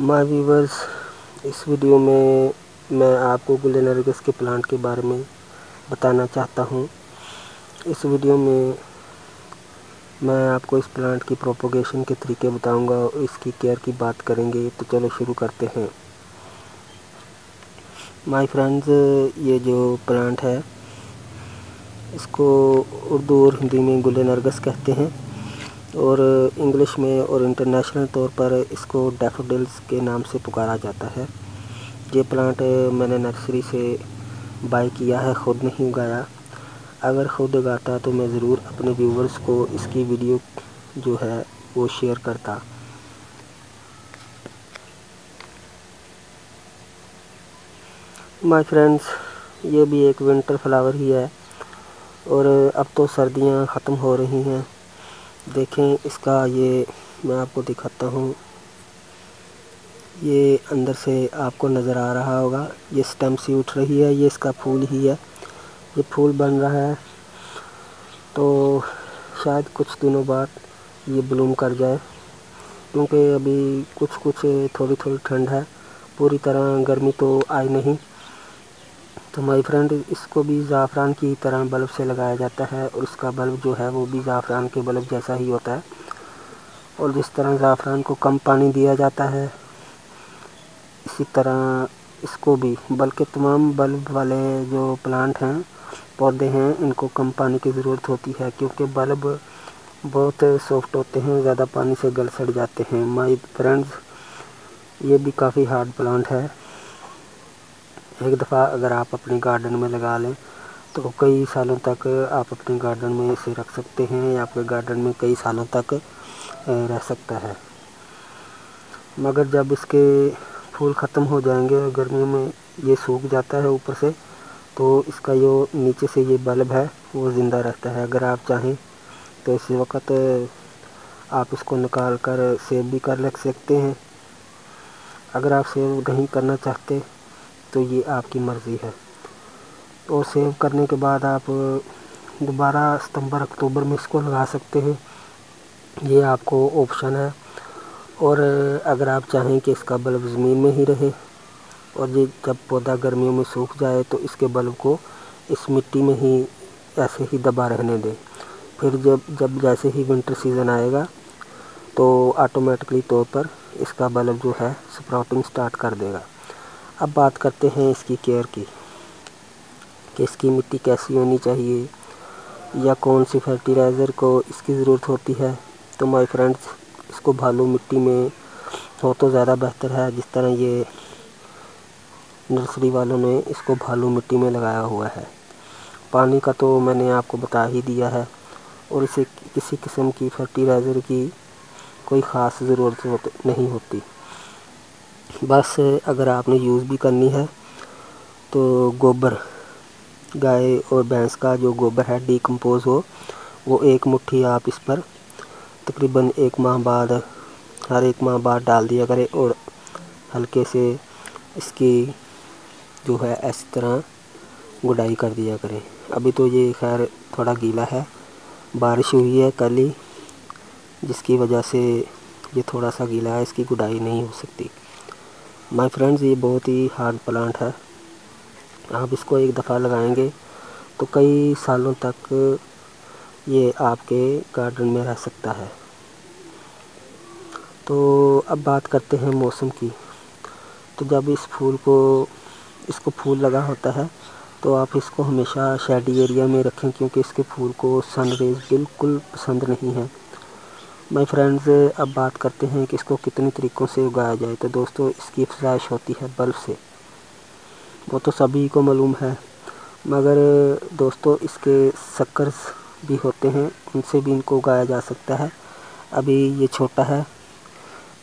My viewers, इस video में मैं आपको गुलेनर्गिस के प्लांट के बारे में बताना चाहता हूँ। इस वीडियो में मैं आपको इस प्लांट की प्रोपोगेशन के तरीके बताऊंगा और इसकी केयर की बात करेंगे। तो चलो शुरू करते हैं। माय फ्रेंड्स, ये जो प्लांट है इसको उर्दू और हिंदी में गुलेनर्गिस कहते हैं और इंग्लिश में और इंटरनेशनल तौर पर इसको डैफोडिल्स के नाम से पुकारा जाता है। ये प्लांट मैंने नर्सरी से बाय किया है, ख़ुद नहीं उगाया। अगर ख़ुद उगाता तो मैं ज़रूर अपने व्यूवर्स को इसकी वीडियो जो है वो शेयर करता। माय फ्रेंड्स, ये भी एक विंटर फ्लावर ही है और अब तो सर्दियां ख़त्म हो रही हैं। देखें इसका, ये मैं आपको दिखाता हूँ। ये अंदर से आपको नज़र आ रहा होगा, ये स्टेम सी उठ रही है, ये इसका फूल ही है। ये फूल बन रहा है तो शायद कुछ दिनों बाद ये ब्लूम कर जाए, क्योंकि अभी कुछ थोड़ी ठंड है, पूरी तरह गर्मी तो आई नहीं। तो माय फ्रेंड, इसको भी ज़ाफ़रान की तरह बल्ब से लगाया जाता है और इसका बल्ब जो है वो भी ज़ाफ़रान के बल्ब जैसा ही होता है। और जिस तरह ज़ाफ़रान को कम पानी दिया जाता है, इसी तरह इसको भी, बल्कि तमाम बल्ब वाले जो प्लांट हैं, पौधे हैं, इनको कम पानी की ज़रूरत होती है, क्योंकि बल्ब बहुत सॉफ्ट होते हैं, ज़्यादा पानी से गल सड़ जाते हैं। माय फ्रेंड्स, ये भी काफ़ी हार्ड प्लांट है। एक दफ़ा अगर आप अपने गार्डन में लगा लें तो कई सालों तक आप अपने गार्डन में इसे रख सकते हैं या आपके गार्डन में कई सालों तक रह सकता है। मगर जब इसके फूल ख़त्म हो जाएंगे और गर्मियों में ये सूख जाता है ऊपर से, तो इसका जो नीचे से ये बल्ब है वो ज़िंदा रहता है। अगर आप चाहें तो इस वक्त आप इसको निकाल कर सेव भी कर लग सकते हैं। अगर आप सेव नहीं करना चाहते तो ये आपकी मर्ज़ी है। और सेव करने के बाद आप दोबारा सितंबर अक्टूबर में इसको लगा सकते हैं, ये आपको ऑप्शन है। और अगर आप चाहें कि इसका बल्ब ज़मीन में ही रहे और ये जब पौधा गर्मियों में सूख जाए तो इसके बल्ब को इस मिट्टी में ही ऐसे ही दबा रहने दें। फिर जब जैसे ही विंटर सीज़न आएगा तो ऑटोमेटिकली तौर पर इसका बल्ब जो है स्प्राउटिंग स्टार्ट कर देगा। अब बात करते हैं इसकी केयर की, कि इसकी मिट्टी कैसी होनी चाहिए या कौन सी फर्टिलाइज़र को इसकी ज़रूरत होती है। तो माय फ्रेंड्स, इसको भालू मिट्टी में हो तो ज़्यादा बेहतर है। जिस तरह ये नर्सरी वालों ने इसको भालू मिट्टी में लगाया हुआ है। पानी का तो मैंने आपको बता ही दिया है और इसे किसी किस्म की फर्टिलाइज़र की कोई ख़ास ज़रूरत नहीं होती। बस अगर आपने यूज़ भी करनी है तो गोबर, गाय और भैंस का जो गोबर है डिकम्पोज़ हो, वो एक मुट्ठी आप इस पर तकरीबन हर एक माह बाद डाल दिया करें और हल्के से इसकी जो है इस तरह गुड़ाई कर दिया करें। अभी तो ये खैर थोड़ा गीला है, बारिश हुई है कल ही, जिसकी वजह से ये थोड़ा सा गीला है, इसकी गुड़ाई नहीं हो सकती। माय फ्रेंड्स, ये बहुत ही हार्ड प्लांट है। आप इसको एक दफ़ा लगाएंगे तो कई सालों तक ये आपके गार्डन में रह सकता है। तो अब बात करते हैं मौसम की। तो जब इसको फूल लगा होता है तो आप इसको हमेशा शेडी एरिया में रखें, क्योंकि इसके फूल को सन रेज़ बिल्कुल पसंद नहीं है। माय फ्रेंड्स, अब बात करते हैं कि इसको कितने तरीक़ों से उगाया जाए। तो दोस्तों, इसकी अफज़ाइश होती है बल्ब से, वो तो सभी को मालूम है। मगर दोस्तों, इसके सकर्स भी होते हैं, उनसे भी इनको उगाया जा सकता है। अभी ये छोटा है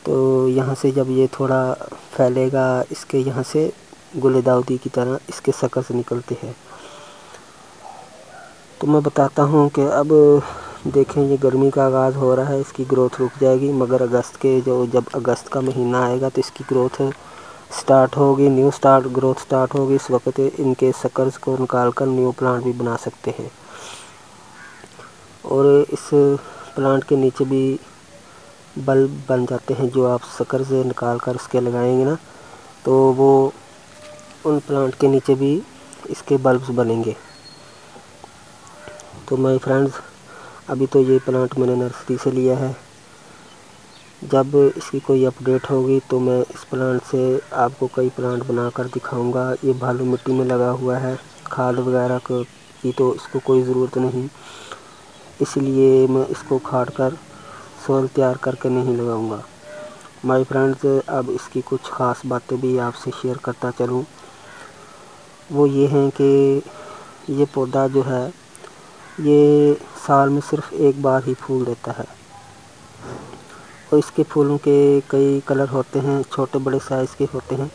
तो यहाँ से जब ये थोड़ा फैलेगा, इसके यहाँ से गुले दाउदी की तरह इसके सकर्स निकलते हैं। तो मैं बताता हूँ कि अब देखें, ये गर्मी का आगाज़ हो रहा है, इसकी ग्रोथ रुक जाएगी, मगर जब अगस्त का महीना आएगा तो इसकी ग्रोथ स्टार्ट होगी, ग्रोथ स्टार्ट होगी। इस वक्त इनके सकर्स को निकाल कर न्यू प्लांट भी बना सकते हैं। और इस प्लांट के नीचे भी बल्ब बन जाते हैं, जो आप शक्कर से निकाल कर इसके लगाएंगे ना, तो वो उन प्लांट के नीचे भी इसके बल्ब्स बनेंगे। तो माय फ्रेंड्स, अभी तो ये प्लांट मैंने नर्सरी से लिया है। जब इसकी कोई अपडेट होगी तो मैं इस प्लांट से आपको कई प्लांट बनाकर दिखाऊंगा। ये बालू मिट्टी में लगा हुआ है, खाद वगैरह की तो इसको कोई ज़रूरत नहीं, इसलिए मैं इसको खाद कर सोल तैयार करके नहीं लगाऊंगा। माय फ्रेंड्स, अब इसकी कुछ ख़ास बातें भी आपसे शेयर करता चलूँ। वो ये हैं कि ये पौधा जो है ये साल में सिर्फ एक बार ही फूल देता है, और इसके फूलों के कई कलर होते हैं, छोटे बड़े साइज़ के होते हैं।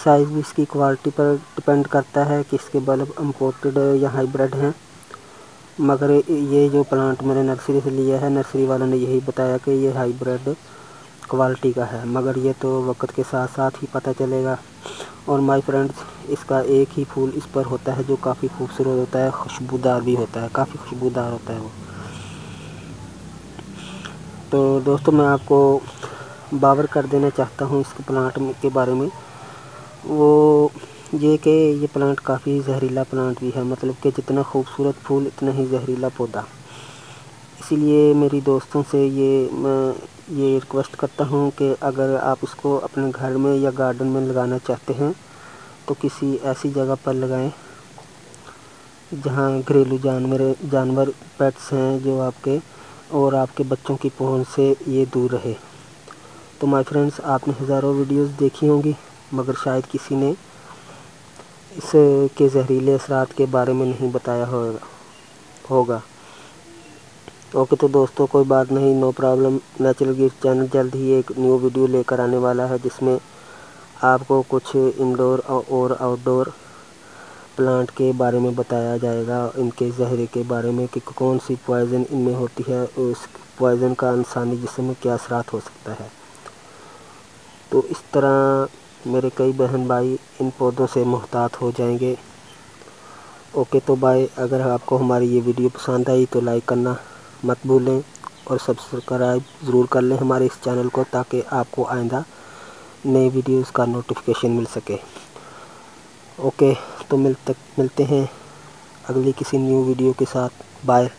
साइज़ भी इसकी क्वालिटी पर डिपेंड करता है कि इसके बल्ब इम्पोर्टेड या हाइब्रिड हैं। मगर ये जो प्लांट मैंने नर्सरी से लिया है, नर्सरी वालों ने यही बताया कि ये हाइब्रिड क्वालिटी का है, मगर ये तो वक्त के साथ साथ ही पता चलेगा। और माय फ्रेंड्स, इसका एक ही फूल इस पर होता है जो काफ़ी खूबसूरत होता है, खुशबूदार भी होता है, काफ़ी खुशबूदार होता है वो। तो दोस्तों, मैं आपको बावर कर देना चाहता हूँ इस प्लांट के बारे में। वो ये कि ये प्लांट काफ़ी जहरीला प्लांट भी है, मतलब कि जितना खूबसूरत फूल इतना ही जहरीला पौधा। इसीलिए मेरी दोस्तों से मैं ये रिक्वेस्ट करता हूँ कि अगर आप इसको अपने घर में या गार्डन में लगाना चाहते हैं तो किसी ऐसी जगह पर लगाएं जहाँ घरेलू जानवर पेट्स हैं जो आपके और आपके बच्चों की पहुंच से ये दूर रहे। तो माय फ्रेंड्स, आपने हज़ारों वीडियोस देखी होंगी, मगर शायद किसी ने इसके जहरीले असरात के बारे में नहीं बताया होगा। ओके, तो दोस्तों कोई बात नहीं, no problem. Natural gift channel जल्द ही एक न्यू वीडियो लेकर आने वाला है, जिसमें आपको कुछ इंडोर और आउटडोर प्लांट के बारे में बताया जाएगा, इनके जहरे के बारे में कि कौन सी पॉइज़न इनमें होती है, उस पॉइज़न का इंसानी जिस्म में क्या असरात हो सकता है। तो इस तरह मेरे कई बहन भाई इन पौधों से मुहतात हो जाएंगे। ओके, तो बाय। अगर आपको हमारी ये वीडियो पसंद आई तो लाइक करना मत भूलें और सब्सक्राइब ज़रूर कर लें हमारे इस चैनल को, ताकि आपको आइंदा नए वीडियोस का नोटिफिकेशन मिल सके। ओके, तो मिलते हैं अगली किसी न्यू वीडियो के साथ। बाय।